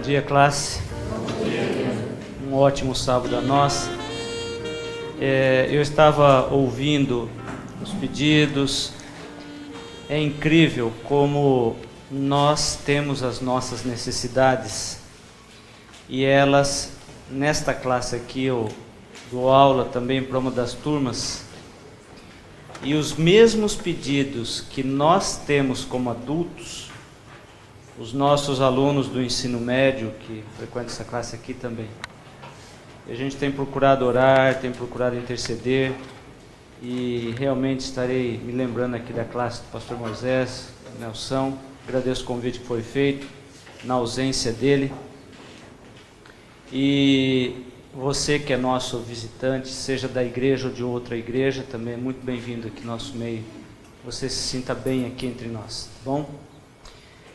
dia, classe. Um ótimo sábado a nós. Eu estava ouvindo os pedidos. É incrível como nós temos as nossas necessidades e elas, nesta classe aqui, eu dou aula também para uma das turmas, e os mesmos pedidos que nós temos como adultos, os nossos alunos do ensino médio, que frequentam essa classe aqui também. A gente tem procurado orar, tem procurado interceder, e realmente estarei me lembrando aqui da classe do pastor Moisés, Nelson. Agradeço o convite que foi feito, na ausência dele. E você que é nosso visitante, seja da igreja ou de outra igreja, também é muito bem-vindo aqui no nosso meio. Você se sinta bem aqui entre nós, tá bom?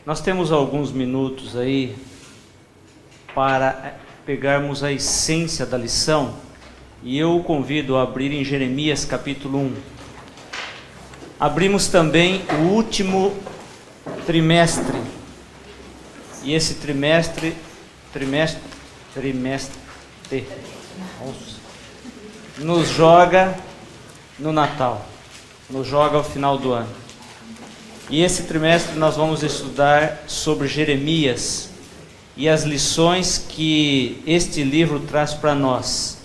Nós temos alguns minutos aí para pegarmos a essência da lição, e eu o convido a abrir em Jeremias capítulo 1. Abrimos também o último trimestre, e esse trimestre nos joga no Natal, nos joga ao final do ano. E esse trimestre nós vamos estudar sobre Jeremias e as lições que este livro traz para nós.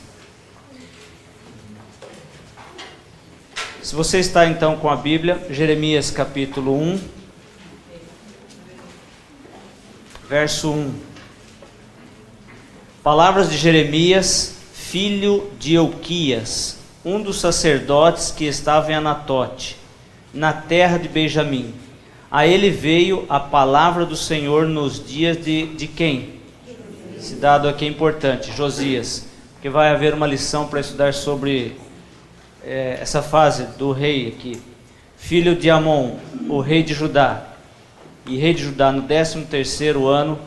Se você está então com a Bíblia, Jeremias capítulo 1, verso 1. Palavras de Jeremias, filho de Euquias, um dos sacerdotes que estava em Anatote, na terra de Benjamim. A ele veio a palavra do Senhor nos dias de quem? Esse dado aqui é importante, Josias, porque vai haver uma lição para estudar sobre essa fase do rei aqui. Filho de Amon, o rei de Judá, e rei de Judá no 13º ano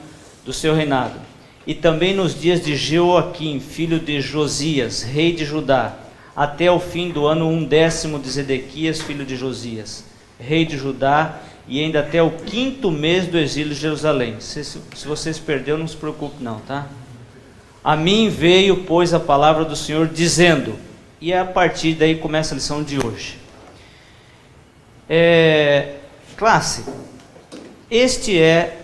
do seu reinado. E também nos dias de Jeoaquim, filho de Josias, rei de Judá, até o fim do ano 1º de Zedequias, filho de Josias, rei de Judá, e ainda até o 5º mês do exílio de Jerusalém. Se você se perdeu, não se preocupe não, tá? A mim veio, pois, a palavra do Senhor, dizendo, e a partir daí começa a lição de hoje. Classe, este é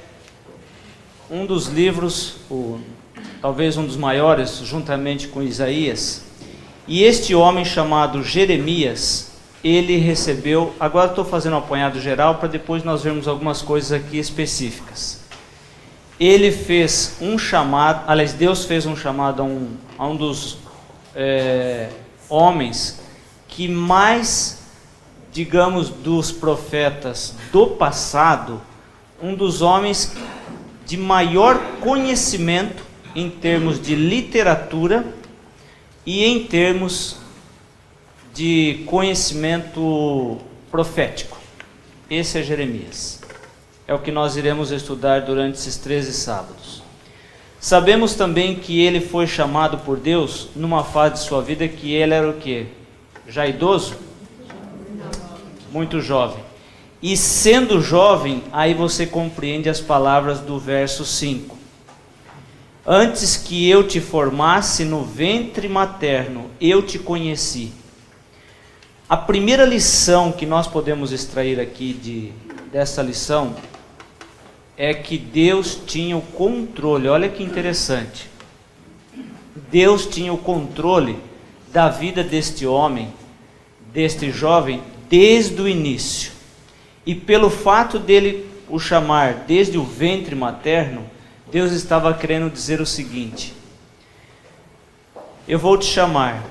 um dos livros, talvez um dos maiores, juntamente com Isaías, e este homem chamado Jeremias, ele recebeu, agora estou fazendo um apanhado geral, para depois nós vermos algumas coisas aqui específicas. Ele fez um chamado, aliás, Deus fez um chamado a um dos homens que mais, digamos, dos profetas do passado, um dos homens de maior conhecimento em termos de literatura e em termos de conhecimento profético. Esse é Jeremias. É o que nós iremos estudar durante esses 13 sábados. Sabemos também que ele foi chamado por Deus numa fase de sua vida que ele era o quê? Já idoso? Muito jovem. E sendo jovem, aí você compreende as palavras do verso 5. Antes que eu te formasse no ventre materno, eu te conheci. A primeira lição que nós podemos extrair aqui dessa lição é que Deus tinha o controle. Olha que interessante. Deus tinha o controle da vida deste homem, deste jovem, desde o início. E pelo fato dele o chamar desde o ventre materno, Deus estava querendo dizer o seguinte: eu vou te chamar,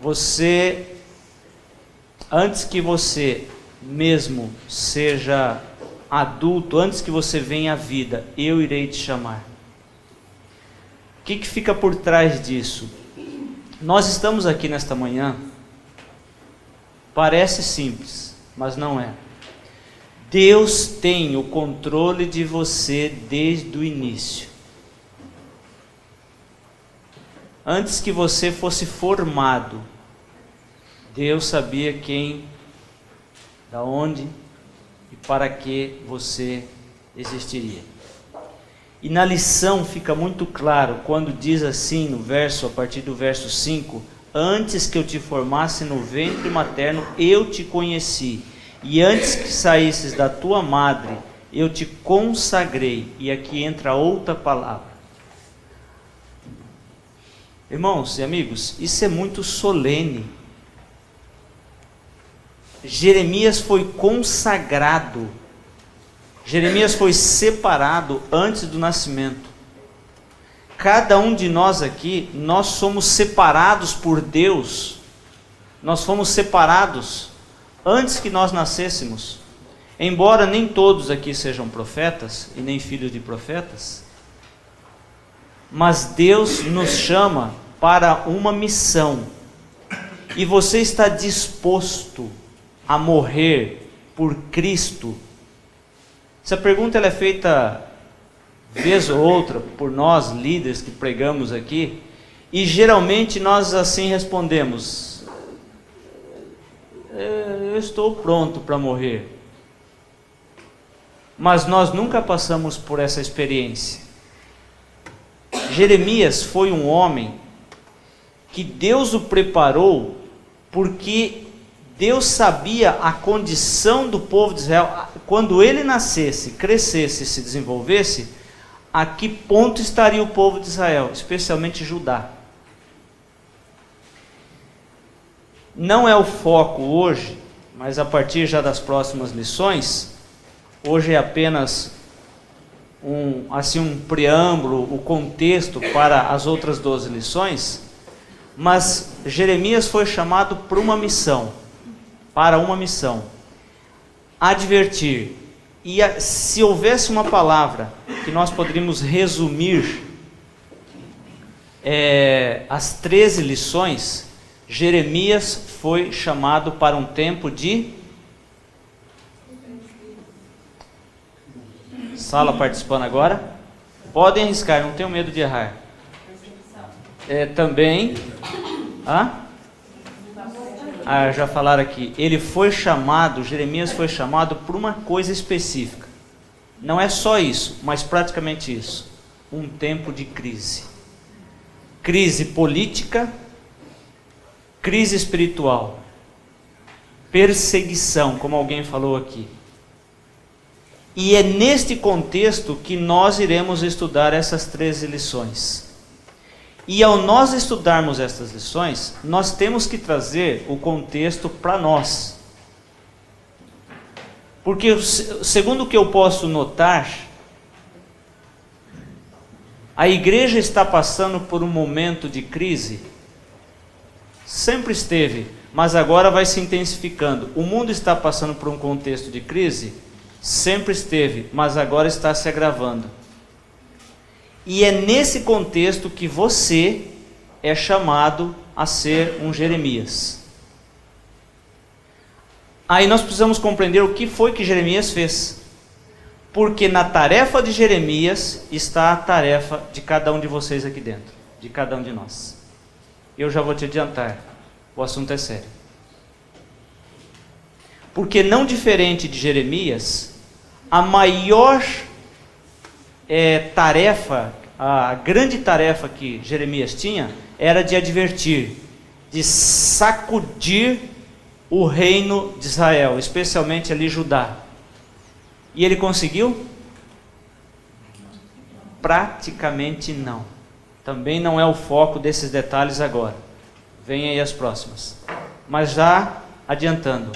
você, antes que você mesmo seja adulto, antes que você venha à vida, eu irei te chamar. O que fica por trás disso? Nós estamos aqui nesta manhã, parece simples, mas não é. Deus tem o controle de você desde o início. Antes que você fosse formado, Deus sabia quem, da onde e para que você existiria. E na lição fica muito claro quando diz assim no verso, a partir do verso 5: antes que eu te formasse no ventre materno, eu te conheci, e antes que saísses da tua madre, eu te consagrei. E aqui entra outra palavra. Irmãos e amigos, isso é muito solene. Jeremias foi consagrado. Jeremias foi separado antes do nascimento. Cada um de nós aqui, nós somos separados por Deus. Nós fomos separados antes que nós nascêssemos. Embora nem todos aqui sejam profetas e nem filhos de profetas, mas Deus nos chama para uma missão. E você está disposto a morrer por Cristo? Essa pergunta ela é feita vez ou outra por nós líderes que pregamos aqui, e geralmente nós assim respondemos: eu estou pronto para morrer. Mas nós nunca passamos por essa experiência. Jeremias foi um homem que Deus o preparou, porque Deus sabia a condição do povo de Israel. Quando ele nascesse, crescesse e se desenvolvesse, a que ponto estaria o povo de Israel, especialmente Judá. Não é o foco hoje, mas a partir já das próximas lições, hoje é apenas um preâmbulo, o contexto para as outras 12 lições, mas Jeremias foi chamado para uma missão, advertir. E se houvesse uma palavra que nós poderíamos resumir as 13 lições, Jeremias foi chamado para um tempo de... Sala participando agora? Podem arriscar, não tenho medo de errar. Também... já falaram aqui. Jeremias foi chamado por uma coisa específica. Não é só isso, mas praticamente isso. Um tempo de crise. Crise política, crise espiritual, perseguição, como alguém falou aqui. E é neste contexto que nós iremos estudar essas 13 lições. E ao nós estudarmos estas lições, nós temos que trazer o contexto para nós. Porque, segundo o que eu posso notar, a igreja está passando por um momento de crise. Sempre esteve, mas agora vai se intensificando. O mundo está passando por um contexto de crise. Sempre esteve, mas agora está se agravando. E é nesse contexto que você é chamado a ser um Jeremias. Aí nós precisamos compreender o que foi que Jeremias fez. Porque na tarefa de Jeremias está a tarefa de cada um de vocês aqui dentro, de cada um de nós. Eu já vou te adiantar, o assunto é sério. Porque não diferente de Jeremias, a maior tarefa, a grande tarefa que Jeremias tinha, era de advertir, de sacudir o reino de Israel, especialmente ali Judá. E ele conseguiu? Praticamente não. Também não é o foco desses detalhes agora. Vem aí as próximas. Mas já adiantando,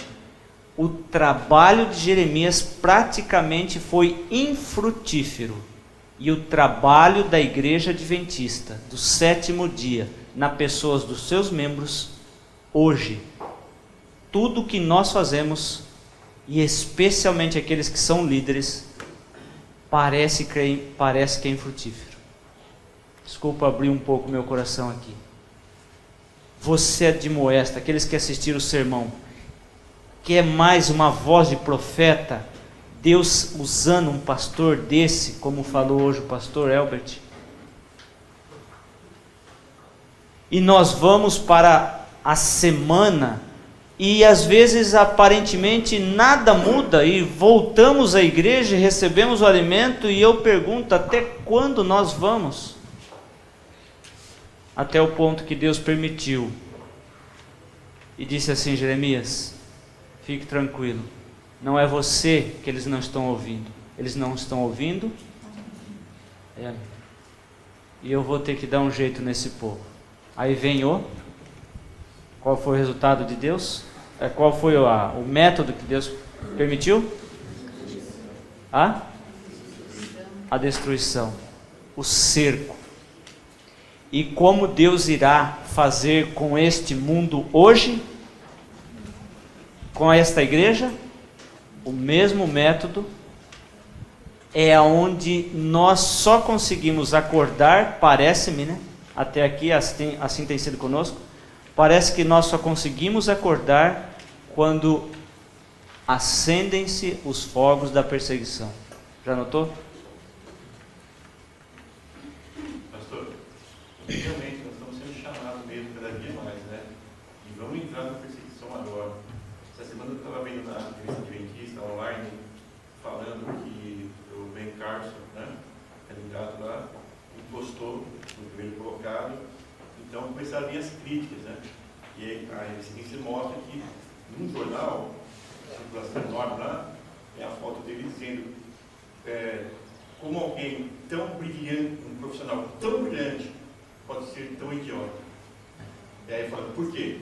o trabalho de Jeremias praticamente foi infrutífero. E o trabalho da igreja adventista, do 7º dia, na pessoas dos seus membros, hoje, tudo que nós fazemos, e especialmente aqueles que são líderes, parece que é infrutífero. Desculpa abrir um pouco meu coração aqui. Você admoesta, aqueles que assistiram o sermão, quer mais uma voz de profeta, Deus usando um pastor desse, como falou hoje o pastor Elbert? E nós vamos para a semana e às vezes aparentemente nada muda, e voltamos à igreja e recebemos o alimento, e eu pergunto, até quando nós vamos? Até o ponto que Deus permitiu, e disse assim: Jeremias, fique tranquilo, não é você que eles não estão ouvindo, eles não estão ouvindo, e eu vou ter que dar um jeito nesse povo. Aí vem qual foi o resultado de Deus? Qual foi o método que Deus permitiu? A destruição, o cerco. E como Deus irá fazer com este mundo hoje, com esta igreja? O mesmo método. É onde nós só conseguimos acordar, parece-me, né? Até aqui assim tem sido conosco. Parece que nós só conseguimos acordar quando acendem-se os fogos da perseguição. Já notou? Pastor, realmente nós estamos sendo chamados mesmo cada dia mais, né? E vamos entrar na perseguição agora. Essa semana eu estava vendo na revista Adventista online, falando que o Ben Carson, né, candidato lá, postou no primeiro colocado. Então começaram a vir as críticas, né? E aí, a revista mostra que num jornal, a circulação enorme lá, é a foto dele dizendo como alguém tão brilhante, um profissional tão brilhante, pode ser tão idiota. E aí fala, por quê?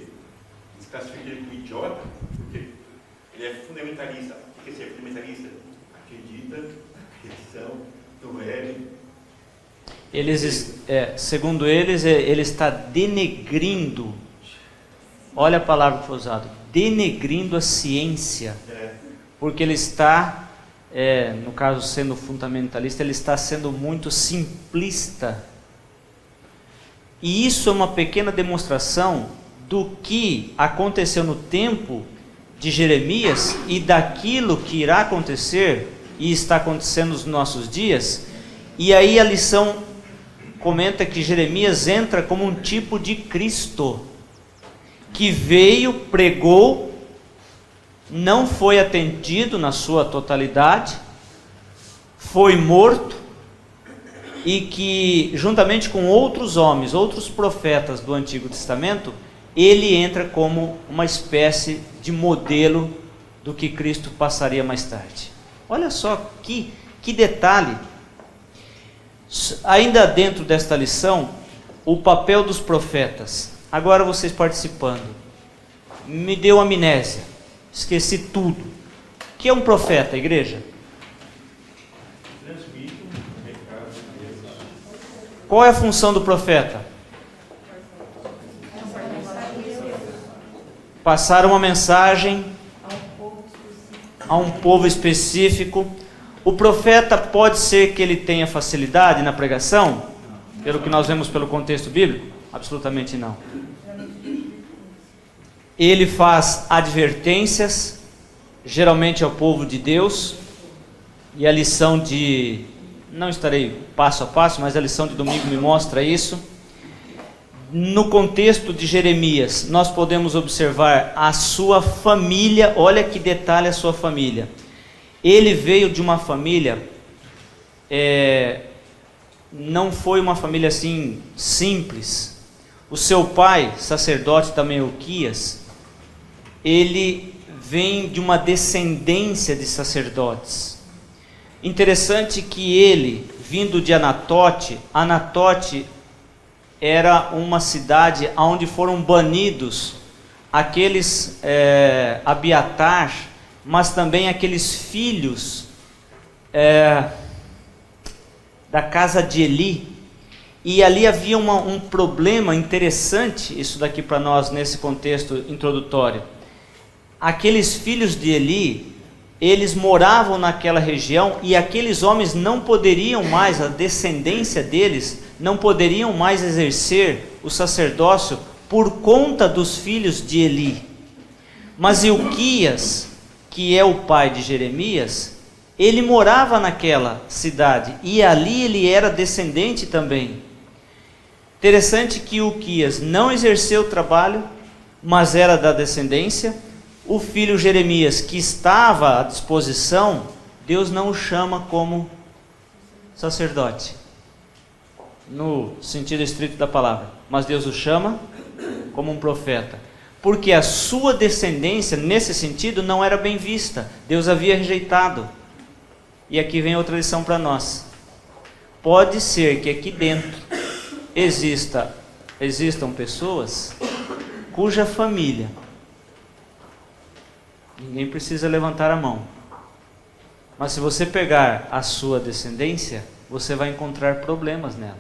Eles classificam ele como idiota porque ele é fundamentalista. O que é ser fundamentalista? Acredita na criação do L. Segundo eles, ele está denegrindo, olha a palavra que foi usada, denegrindo a ciência, porque ele está, no caso sendo fundamentalista, ele está sendo muito simplista. E isso é uma pequena demonstração do que aconteceu no tempo de Jeremias e daquilo que irá acontecer e está acontecendo nos nossos dias. E aí a lição comenta que Jeremias entra como um tipo de Cristo, que veio, pregou, não foi atendido na sua totalidade, foi morto, e que juntamente com outros homens, outros profetas do Antigo Testamento, ele entra como uma espécie de modelo do que Cristo passaria mais tarde. Olha só que detalhe. Ainda dentro desta lição, o papel dos profetas. Agora vocês participando. Me deu amnésia. Esqueci tudo. O que é um profeta, igreja? Qual é a função do profeta? Passar uma mensagem a um povo específico. O profeta pode ser que ele tenha facilidade na pregação, pelo que nós vemos pelo contexto bíblico? Absolutamente não. Ele faz advertências, geralmente ao povo de Deus, e a lição de, não estarei passo a passo, mas a lição de domingo me mostra isso. No contexto de Jeremias, nós podemos observar a sua família, olha que detalhe a sua família. Ele veio de uma família, não foi uma família assim simples. O seu pai, sacerdote também, Uquias, ele vem de uma descendência de sacerdotes. Interessante que ele, vindo de Anatote era uma cidade onde foram banidos aqueles Abiatar, mas também aqueles filhos da casa de Eli. E ali havia um problema interessante, isso daqui para nós nesse contexto introdutório. Aqueles filhos de Eli, eles moravam naquela região, e aqueles homens não poderiam mais, a descendência deles, não poderiam mais exercer o sacerdócio por conta dos filhos de Eli. Mas Ilquias, que é o pai de Jeremias, ele morava naquela cidade, e ali ele era descendente também. Interessante que Ilquias não exerceu o trabalho, mas era da descendência. O filho Jeremias, que estava à disposição, Deus não o chama como sacerdote, no sentido estrito da palavra, mas Deus o chama como um profeta, porque a sua descendência, nesse sentido, não era bem vista. Deus havia rejeitado. E aqui vem outra lição para nós. Pode ser que aqui dentro existam pessoas cuja família, ninguém precisa levantar a mão, mas se você pegar a sua descendência, você vai encontrar problemas nela.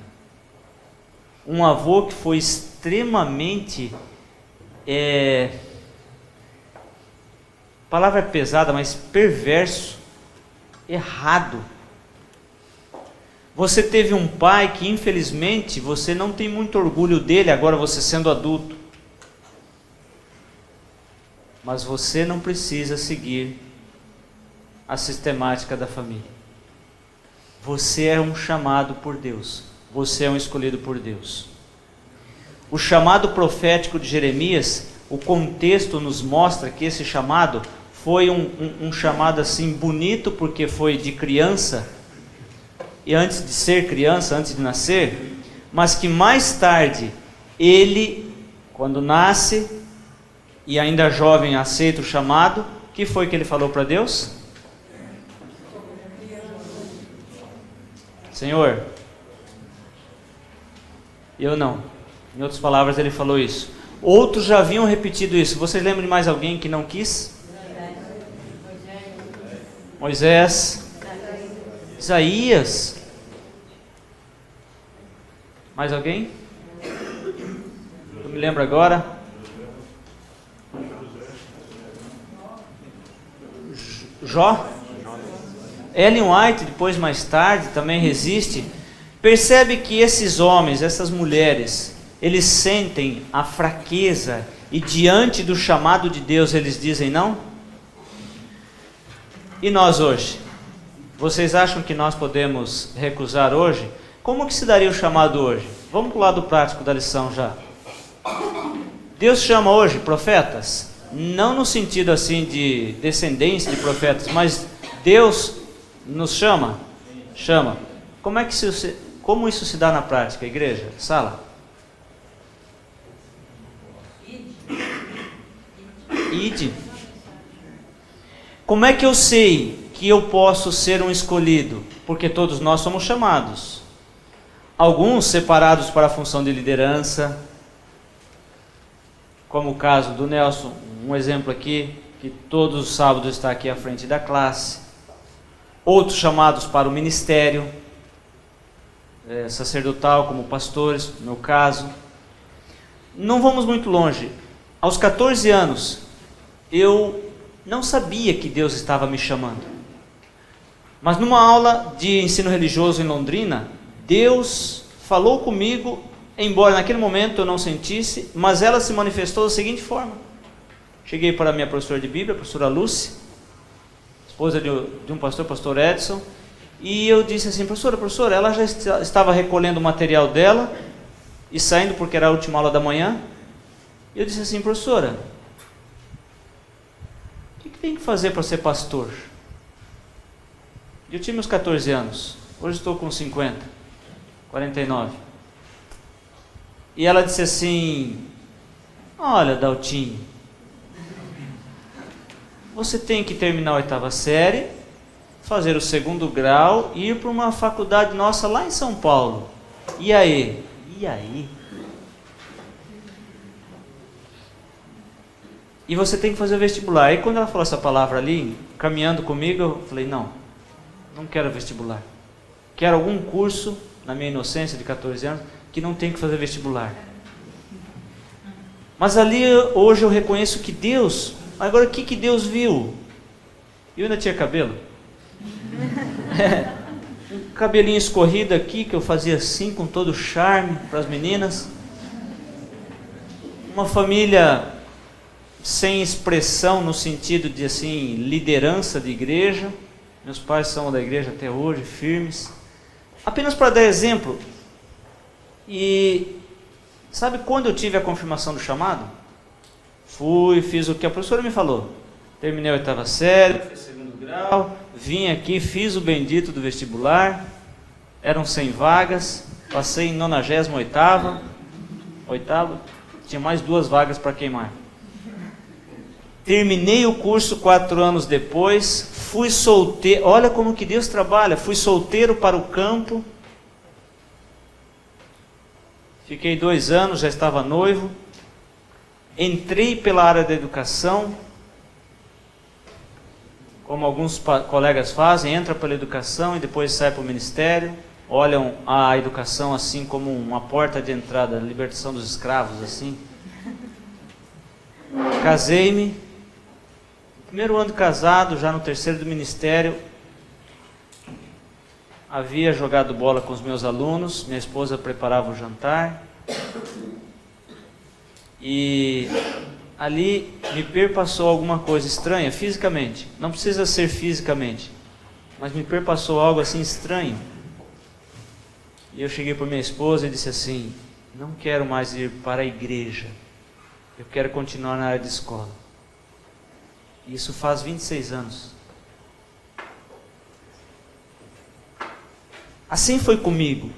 Um avô que foi extremamente, palavra pesada, mas perverso, errado. Você teve um pai que infelizmente você não tem muito orgulho dele agora, você sendo adulto. Mas você não precisa seguir a sistemática da família. Você é um chamado por Deus. Você é um escolhido por Deus. O chamado profético de Jeremias, o contexto nos mostra que esse chamado foi um chamado assim bonito, porque foi de criança, e antes de ser criança, antes de nascer, mas que mais tarde, ele, quando nasce, e ainda jovem aceita o chamado, que foi que ele falou para Deus? Senhor, eu não. Em outras palavras, ele falou isso. Outros já haviam repetido isso. Vocês lembram de mais alguém que não quis? Moisés, Isaías. Mais alguém? Eu me lembro agora. Jó. Ellen White, depois mais tarde, também resiste. Percebe que esses homens, essas mulheres, eles sentem a fraqueza e diante do chamado de Deus eles dizem não? E nós hoje? Vocês acham que nós podemos recusar hoje? Como que se daria o chamado hoje? Vamos para o lado prático da lição já. Deus chama hoje profetas? Não no sentido assim de descendência de profetas, mas Deus nos chama? Chama. Como isso se dá na prática, igreja? Sala? Ide. Como é que eu sei que eu posso ser um escolhido? Porque todos nós somos chamados. Alguns separados para a função de liderança, como o caso do Nelson, um exemplo aqui, que todos os sábados está aqui à frente da classe. Outros chamados para o ministério sacerdotal, como pastores, no meu caso. Não vamos muito longe. Aos 14 anos, eu não sabia que Deus estava me chamando. Mas numa aula de ensino religioso em Londrina, Deus falou comigo, embora naquele momento eu não sentisse, mas ela se manifestou da seguinte forma. Cheguei para a minha professora de Bíblia, a professora Lúcia, esposa de um pastor, pastor Edson, e eu disse assim, professora, ela já estava recolhendo o material dela, e saindo porque era a última aula da manhã. Eu disse assim, professora, o que tem que fazer para ser pastor? Eu tinha meus 14 anos, hoje estou com 50, 49. E ela disse assim, olha, Daltinho, você tem que terminar a 8ª série, fazer o 2º grau e ir para uma faculdade nossa lá em São Paulo. E aí? E você tem que fazer o vestibular. E quando ela falou essa palavra ali, caminhando comigo, eu falei, não quero vestibular. Quero algum curso, na minha inocência de 14 anos, que não tem que fazer vestibular. Mas ali, hoje eu reconheço que Deus, agora o que Deus viu? Eu ainda tinha cabelo. Um cabelinho escorrido aqui, que eu fazia assim, com todo charme para as meninas. Uma família sem expressão no sentido de assim, liderança de igreja. Meus pais são da igreja até hoje, firmes. Apenas para dar exemplo. E sabe quando eu tive a confirmação do chamado? Fiz o que a professora me falou. terminei a 8ª série, fiz 2º grau, vim aqui, fiz o bendito do vestibular, eram 100 vagas, passei em 98ª, tinha mais 2 vagas para queimar. Terminei o curso 4 anos depois, fui solteiro, olha como que Deus trabalha, fui solteiro para o campo, fiquei 2 anos, já estava noivo, entrei pela área da educação, como alguns colegas fazem, entra pela educação e depois sai para o ministério, olham a educação assim como uma porta de entrada, a libertação dos escravos, assim. Casei-me, primeiro ano de casado, já no 3º do ministério, havia jogado bola com os meus alunos, minha esposa preparava o jantar, e ali me perpassou alguma coisa estranha, fisicamente, não precisa ser fisicamente, mas me perpassou algo assim estranho. E eu cheguei para minha esposa e disse assim: não quero mais ir para a igreja, eu quero continuar na área de escola. Isso faz 26 anos. Assim foi comigo,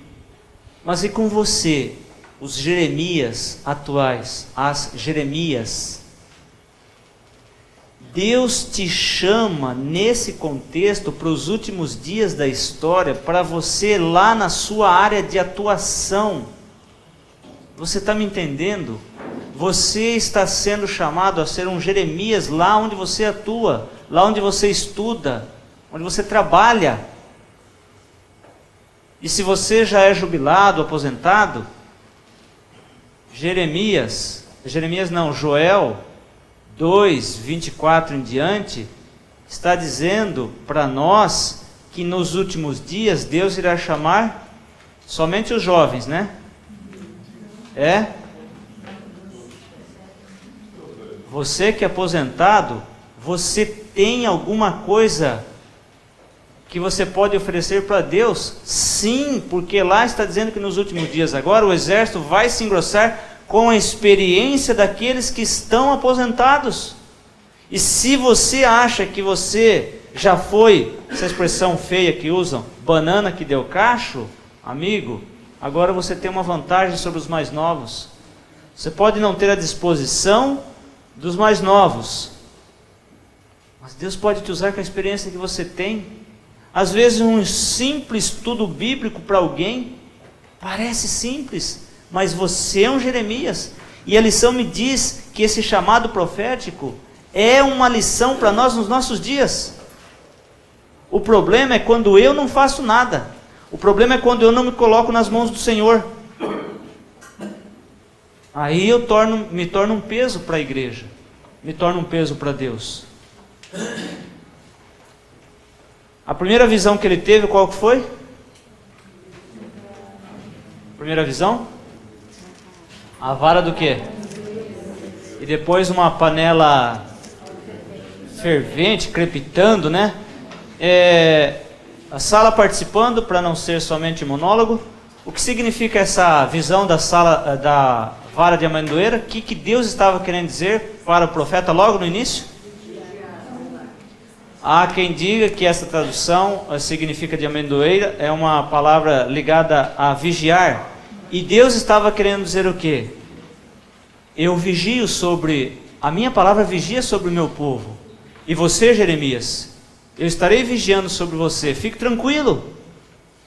mas e com você, os Jeremias atuais, as Jeremias? Deus te chama nesse contexto para os últimos dias da história, para você lá na sua área de atuação. Você está me entendendo? Você está sendo chamado a ser um Jeremias lá onde você atua, lá onde você estuda, onde você trabalha. E se você já é jubilado, aposentado, Joel 2, 24 em diante, está dizendo para nós que nos últimos dias Deus irá chamar somente os jovens, né? Você que é aposentado, você tem alguma coisa que você pode oferecer para Deus? Sim, porque lá está dizendo que nos últimos dias agora o exército vai se engrossar com a experiência daqueles que estão aposentados. E se você acha que você já foi, essa expressão feia que usam, banana que deu cacho, amigo, agora você tem uma vantagem sobre os mais novos. Você pode não ter a disposição dos mais novos, mas Deus pode te usar com a experiência que você tem. Às vezes um simples estudo bíblico para alguém parece simples, mas você é um Jeremias, e a lição me diz que esse chamado profético é uma lição para nós nos nossos dias. O problema é quando eu não faço nada, o problema é quando eu não me coloco nas mãos do Senhor. Aí eu me torno um peso para a igreja, me torno um peso para Deus. A primeira visão que ele teve, qual que foi? Primeira visão? A vara do quê? E depois uma panela fervente, crepitando, né? A sala participando, para não ser somente monólogo. O que significa essa visão da sala, da vara de amendoeira? O que Deus estava querendo dizer para o profeta logo no início? Há quem diga que essa tradução significa de amendoeira, é uma palavra ligada a vigiar. E Deus estava querendo dizer o quê? Eu vigio sobre, a minha palavra vigia sobre o meu povo. E você, Jeremias, eu estarei vigiando sobre você. Fique tranquilo.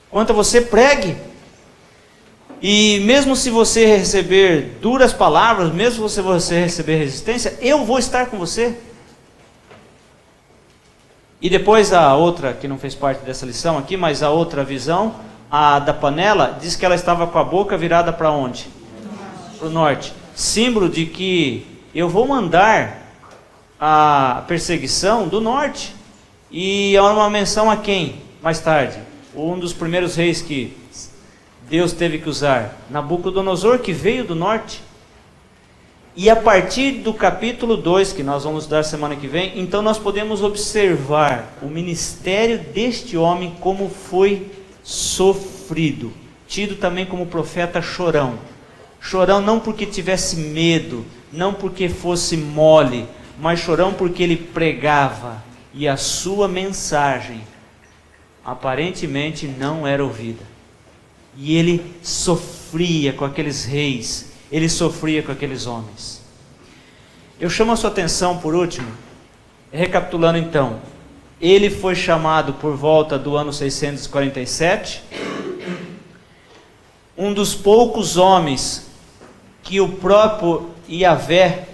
Quanto a você, pregue. E mesmo se você receber duras palavras, mesmo se você receber resistência, eu vou estar com você. E depois a outra, que não fez parte dessa lição aqui, mas a outra visão, a da panela, diz que ela estava com a boca virada para onde? Para o norte. Símbolo de que eu vou mandar a perseguição do norte. E há uma menção a quem? Mais tarde. Um dos primeiros reis que Deus teve que usar. Nabucodonosor, que veio do norte. E a partir do capítulo 2, que nós vamos dar semana que vem, então nós podemos observar o ministério deste homem como foi sofrido, tido também como profeta chorão. Chorão não porque tivesse medo, não porque fosse mole, mas chorão porque ele pregava e a sua mensagem aparentemente não era ouvida. E ele sofria com aqueles reis, ele sofria com aqueles homens. Eu chamo a sua atenção por último, recapitulando então, ele foi chamado por volta do ano 647, um dos poucos homens que o próprio Yahvé,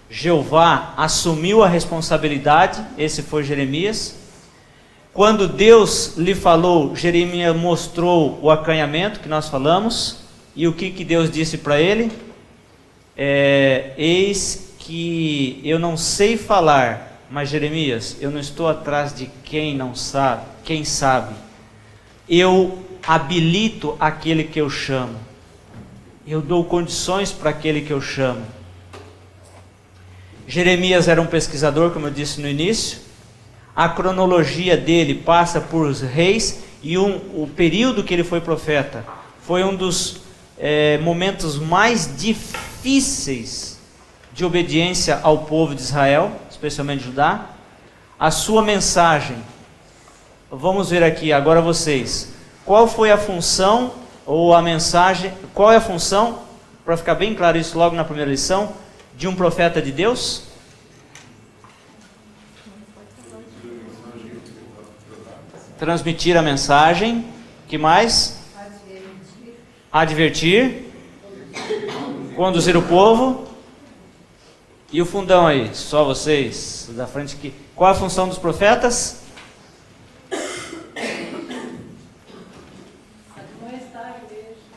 Jeová, assumiu a responsabilidade, esse foi Jeremias. Quando Deus lhe falou, Jeremias mostrou o acanhamento que nós falamos, e o que Deus disse para ele? Eis que eu não sei falar, mas Jeremias, eu não estou atrás de quem não sabe, quem sabe. Eu habilito aquele que eu chamo. Eu dou condições para aquele que eu chamo. Jeremias era um pesquisador, como eu disse no início. A cronologia dele passa por os reis e o período que ele foi profeta foi um dos momentos mais difíceis de obediência ao povo de Israel, especialmente Judá. A sua mensagem, vamos ver aqui agora vocês, qual foi a função ou a mensagem, qual é a função, para ficar bem claro isso logo na primeira lição, de um profeta de Deus? Transmitir a mensagem. Que mais? Advertir. Conduzir o povo. E o fundão aí, só vocês da frente aqui. Qual é a função dos profetas?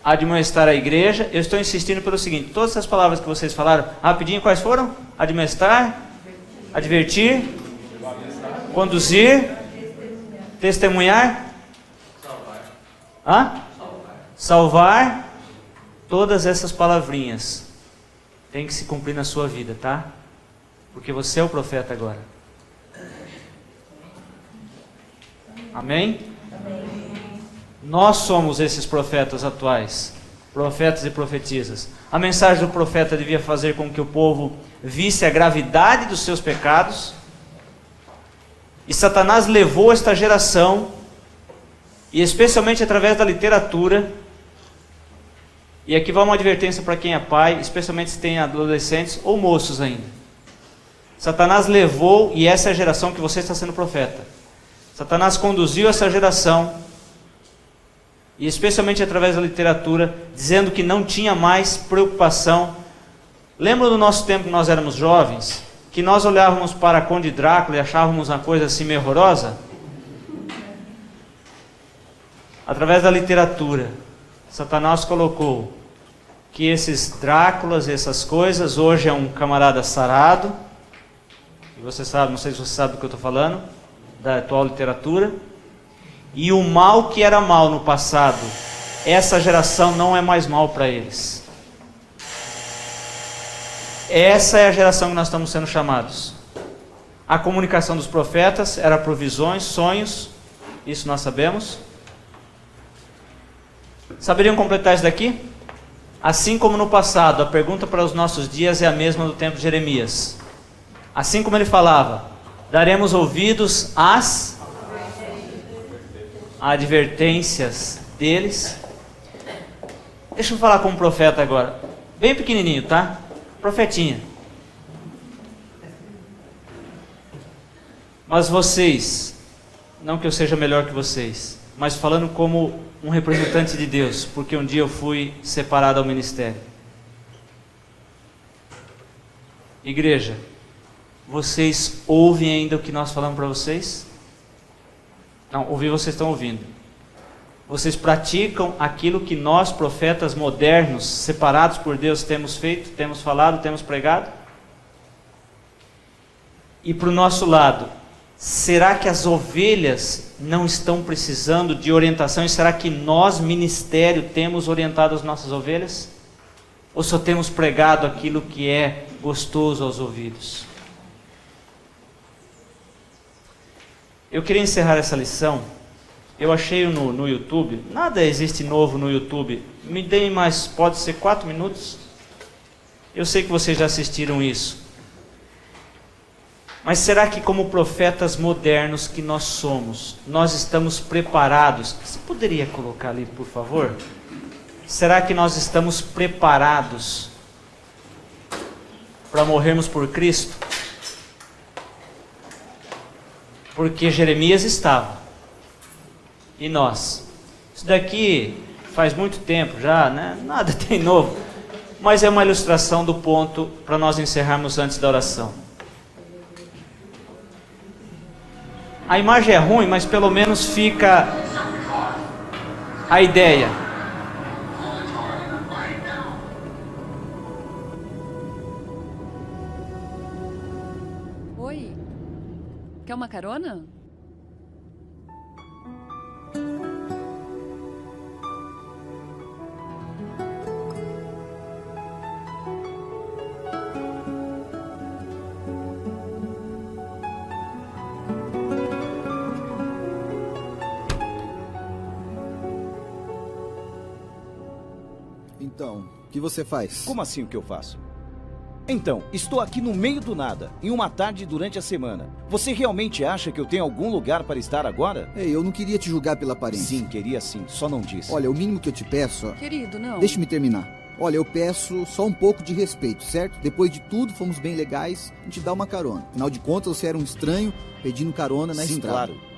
Admoestar a igreja. Eu estou insistindo pelo seguinte, todas essas palavras que vocês falaram, rapidinho, quais foram? Admoestar, advertir, conduzir, testemunhar, salvar. Todas essas palavrinhas tem que se cumprir na sua vida, tá? Porque você é o profeta agora. Amém? Nós somos esses profetas atuais, profetas e profetisas. A mensagem do profeta devia fazer com que o povo visse a gravidade dos seus pecados. E Satanás levou esta geração, e especialmente através da literatura, e aqui vai uma advertência para quem é pai, especialmente se tem adolescentes ou moços ainda. Satanás levou, e essa é a geração que você está sendo profeta. Satanás conduziu essa geração, e especialmente através da literatura, dizendo que não tinha mais preocupação. Lembra do nosso tempo que nós éramos jovens? Que nós olhávamos para Conde Drácula e achávamos uma coisa assim meio horrorosa? Através da literatura, Satanás colocou que esses Dráculas, essas coisas, hoje é um camarada sarado, e você sabe, não sei se você sabe do que eu estou falando, da atual literatura, e o mal que era mal no passado, essa geração não é mais mal para eles. Essa é a geração que nós estamos sendo chamados. A comunicação dos profetas era por visões, sonhos, isso nós sabemos. Saberiam completar isso daqui? Assim como no passado, a pergunta para os nossos dias é a mesma do tempo de Jeremias. Assim como ele falava, daremos ouvidos às advertências deles. Deixa eu falar com um profeta agora, bem pequenininho, tá? Profetinha. Mas vocês, não que eu seja melhor que vocês, mas falando como um representante de Deus, porque um dia eu fui separado ao ministério. Igreja, vocês ouvem ainda o que nós falamos para vocês? Não, ouvir vocês estão ouvindo. Vocês praticam aquilo que nós, profetas modernos, separados por Deus, temos feito, temos falado, temos pregado? E para o nosso lado, será que as ovelhas não estão precisando de orientação? E será que nós, ministério, temos orientado as nossas ovelhas? Ou só temos pregado aquilo que é gostoso aos ouvidos? Eu queria encerrar essa lição. Eu achei no YouTube, nada existe novo no YouTube. Me deem mais, pode ser 4 minutos? Eu sei que vocês já assistiram isso. Mas será que, como profetas modernos que nós somos, nós estamos preparados? Você poderia colocar ali, por favor? Será que nós estamos preparados para morrermos por Cristo? Porque Jeremias estava. E nós? Isso daqui faz muito tempo já, né? Nada tem novo. Mas é uma ilustração do ponto para nós encerrarmos antes da oração. A imagem é ruim, mas pelo menos fica a ideia. Oi, quer uma carona? Então, o que você faz? Como assim o que eu faço? Então, estou aqui no meio do nada, em uma tarde durante a semana. Você realmente acha que eu tenho algum lugar para estar agora? Ei, eu não queria te julgar pela aparência. Sim, queria sim, só não disse. Olha, o mínimo que eu te peço... Querido, não. Deixa-me terminar. Olha, eu peço só um pouco de respeito, certo? Depois de tudo, fomos bem legais, a gente dá uma carona. Afinal de contas, você era um estranho pedindo carona na Sim, estrada. claro.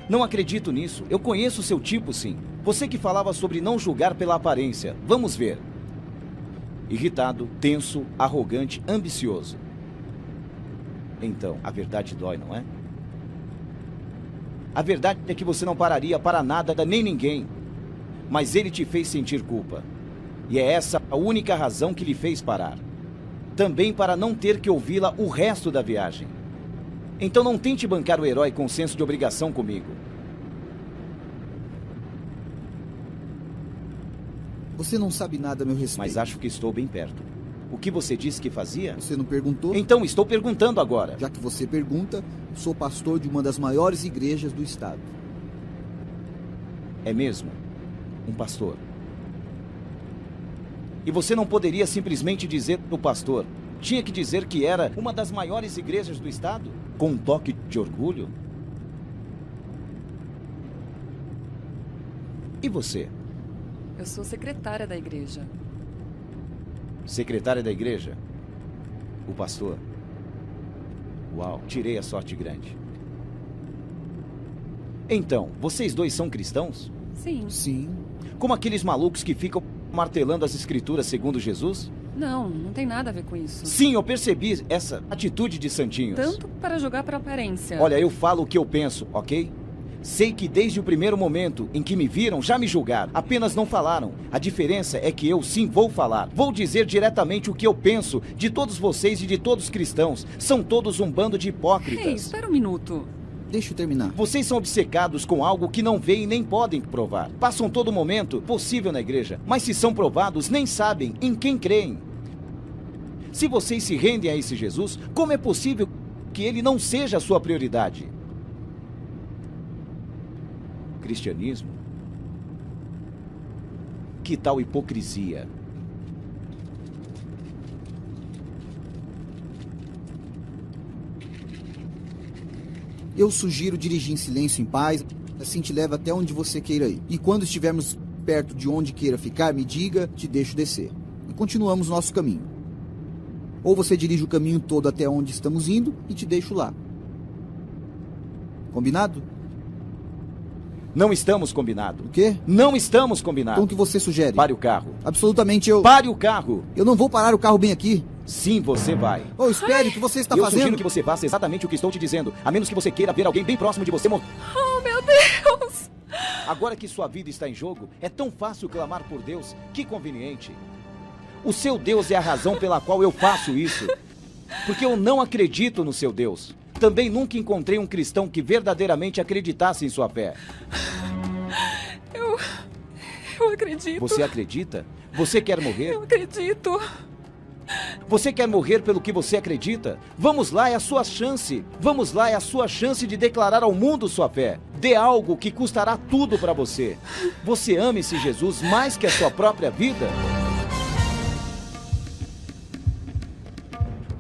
Não acredito nisso. Eu conheço o seu tipo, sim. Você que falava sobre não julgar pela aparência. Vamos ver. Irritado, tenso, arrogante, ambicioso. Então, a verdade dói, não é? A verdade é que você não pararia para nada nem ninguém. Mas ele te fez sentir culpa. E é essa a única razão que lhe fez parar. Também para não ter que ouvi-la o resto da viagem. Então não tente bancar o herói com senso de obrigação comigo. Você não sabe nada a meu respeito. Mas acho que estou bem perto. O que você disse que fazia? Você não perguntou? Então estou perguntando agora. Já que você pergunta, eu sou pastor de uma das maiores igrejas do estado. É mesmo? Um pastor. E você não poderia simplesmente dizer o pastor. Tinha que dizer que era uma das maiores igrejas do estado? Com um toque de orgulho? E você? Eu sou secretária da igreja. Secretária da igreja? O pastor? Uau, tirei a sorte grande. Então, vocês dois são cristãos? Sim. Sim. Como aqueles malucos que ficam martelando as escrituras segundo Jesus? Não, não tem nada a ver com isso. Sim, eu percebi essa atitude de santinhos. Tanto para jogar para aparência. Olha, eu falo o que eu penso, ok? Sei que desde o primeiro momento em que me viram, já me julgaram. Apenas não falaram. A diferença é que eu sim vou falar. Vou dizer diretamente o que eu penso de todos vocês e de todos os cristãos. São todos um bando de hipócritas. Ei, espera um minuto. Deixa eu terminar. Vocês são obcecados com algo que não veem nem podem provar. Passam todo momento possível na igreja, mas se são provados, nem sabem em quem creem. Se vocês se rendem a esse Jesus, como é possível que ele não seja a sua prioridade? Cristianismo? Que tal hipocrisia? Eu sugiro dirigir em silêncio, em paz, assim te leva até onde você queira ir. E quando estivermos perto de onde queira ficar, me diga, te deixo descer. E continuamos nosso caminho. Ou você dirige o caminho todo até onde estamos indo e te deixo lá. Combinado? Não estamos combinados. O quê? Não estamos combinados. Então o que você sugere? Pare o carro. Absolutamente eu... Pare o carro. Eu não vou parar o carro bem aqui. Sim, você vai. Oh, espere, o que você está Eu fazendo? sugiro que você faça exatamente o que estou te dizendo, a menos que você queira ver alguém bem próximo de você morrer. Oh, meu Deus! Agora que sua vida está em jogo, é tão fácil clamar por Deus, que conveniente. O seu Deus é a razão pela qual eu faço isso. Porque eu não acredito no seu Deus. Também nunca encontrei um cristão que verdadeiramente acreditasse em sua fé. Eu acredito. Você acredita? Você quer morrer? Eu acredito. Você quer morrer pelo que você acredita? Vamos lá, é a sua chance. Vamos lá, é a sua chance de declarar ao mundo sua fé. Dê algo que custará tudo para você. Você ama esse Jesus mais que a sua própria vida?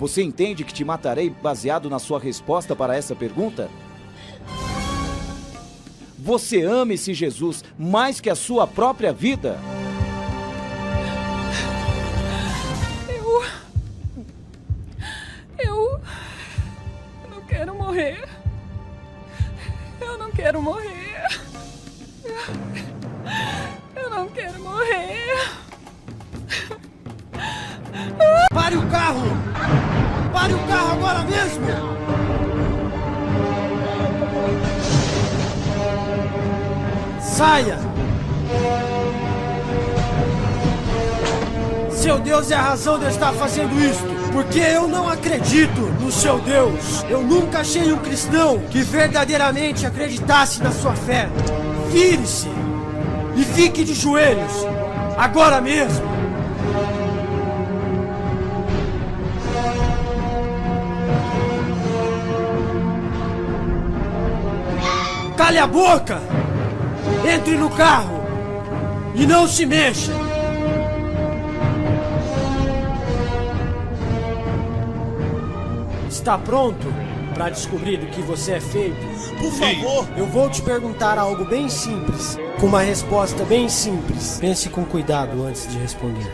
Você entende que te matarei baseado na sua resposta para essa pergunta? Você ama esse Jesus mais que a sua própria vida? Eu não quero morrer. Eu não quero morrer. Eu não quero morrer. Pare o carro! Pare o carro agora mesmo! Saia! Seu Deus é a razão de eu estar fazendo isto, porque eu não acredito no seu Deus. Eu nunca achei um cristão que verdadeiramente acreditasse na sua fé. Vire-se e fique de joelhos, agora mesmo. Cale a boca! Entre no carro e não se mexa! Está pronto para descobrir do que você é feito? Por favor! Eu vou te perguntar algo bem simples, com uma resposta bem simples. Pense com cuidado antes de responder.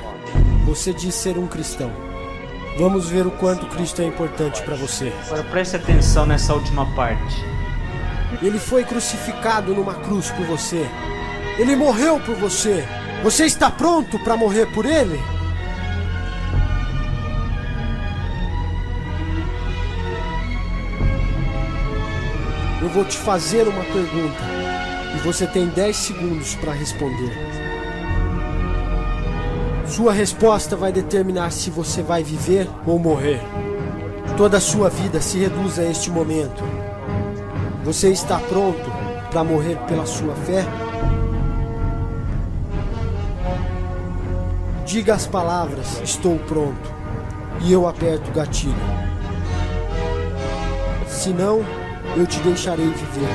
Você diz ser um cristão. Vamos ver o quanto Cristo é importante para você. Agora preste atenção nessa última parte. Ele foi crucificado numa cruz por você. Ele morreu por você. Você está pronto para morrer por ele? Eu vou te fazer uma pergunta e você tem 10 segundos para responder. Sua resposta vai determinar se você vai viver ou morrer. Toda a sua vida se reduz a este momento. Você está pronto para morrer pela sua fé? Diga as palavras, estou pronto, e eu aperto o gatilho. Se não, eu te deixarei viver.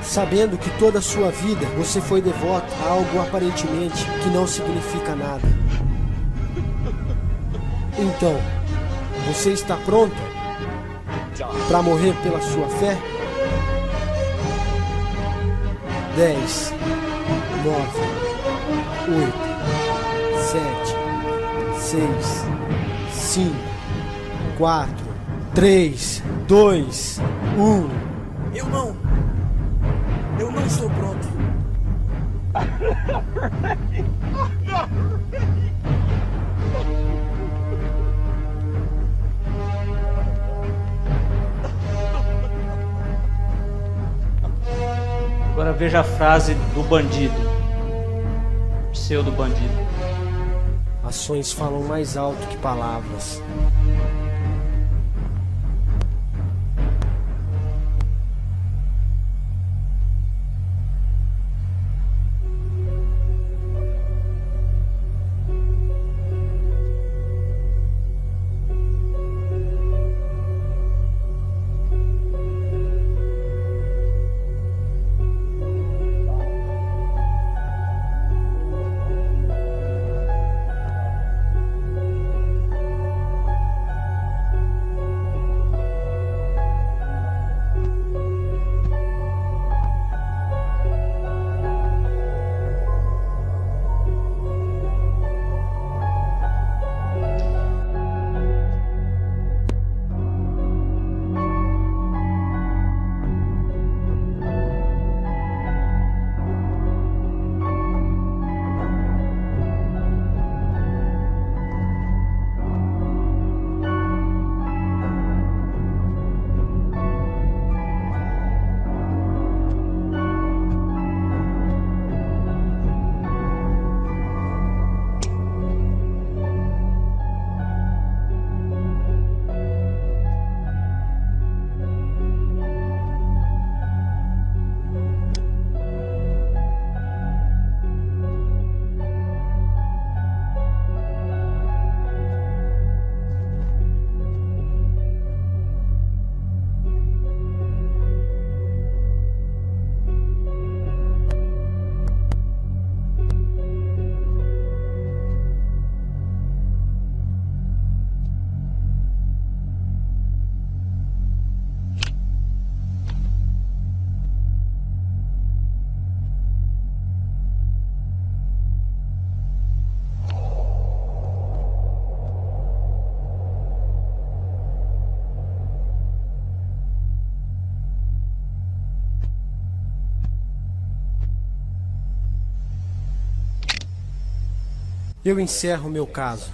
Sabendo que toda a sua vida você foi devoto a algo aparentemente que não significa nada. Então, você está pronto para morrer pela sua fé? 10, 9, 8, 7, 6, 5, 4, 3, 2, 1. Eu não estou pronto. Agora veja a frase do bandido. Pseudo bandido. Ações falam mais alto que palavras. Eu encerro o meu caso.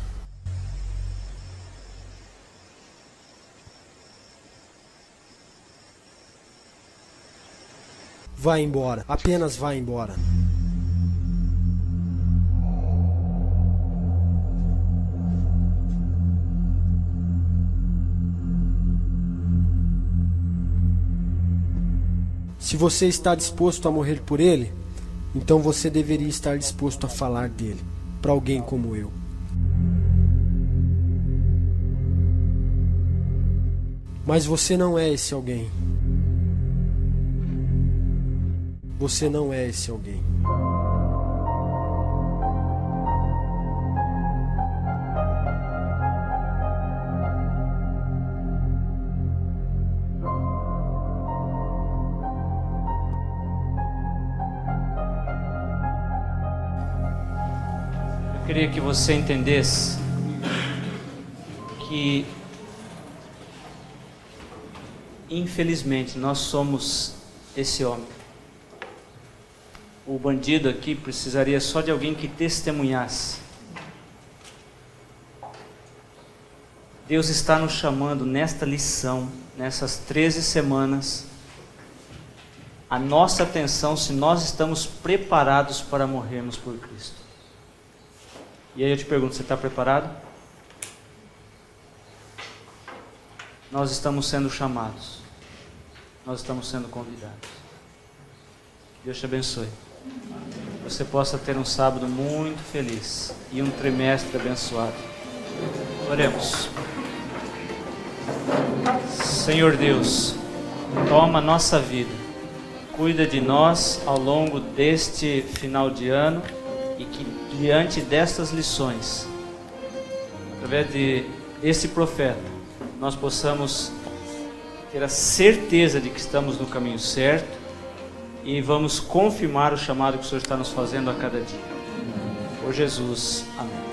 Vá embora, apenas vá embora. Se você está disposto a morrer por ele, então você deveria estar disposto a falar dele para alguém como eu. Mas você não é esse alguém. Você não é esse alguém. Eu queria que você entendesse que, infelizmente, nós somos esse homem. O bandido aqui precisaria só de alguém que testemunhasse. Deus está nos chamando nesta lição, nessas 13 semanas, a nossa atenção se nós estamos preparados para morrermos por Cristo. E aí eu te pergunto, você está preparado? Nós estamos sendo chamados. Nós estamos sendo convidados. Deus te abençoe. Você possa ter um sábado muito feliz e um trimestre abençoado. Oremos. Senhor Deus, toma nossa vida, cuida de nós ao longo deste final de ano e que diante destas lições, através desse profeta, nós possamos ter a certeza de que estamos no caminho certo e vamos confirmar o chamado que o Senhor está nos fazendo a cada dia. Por Jesus, amém.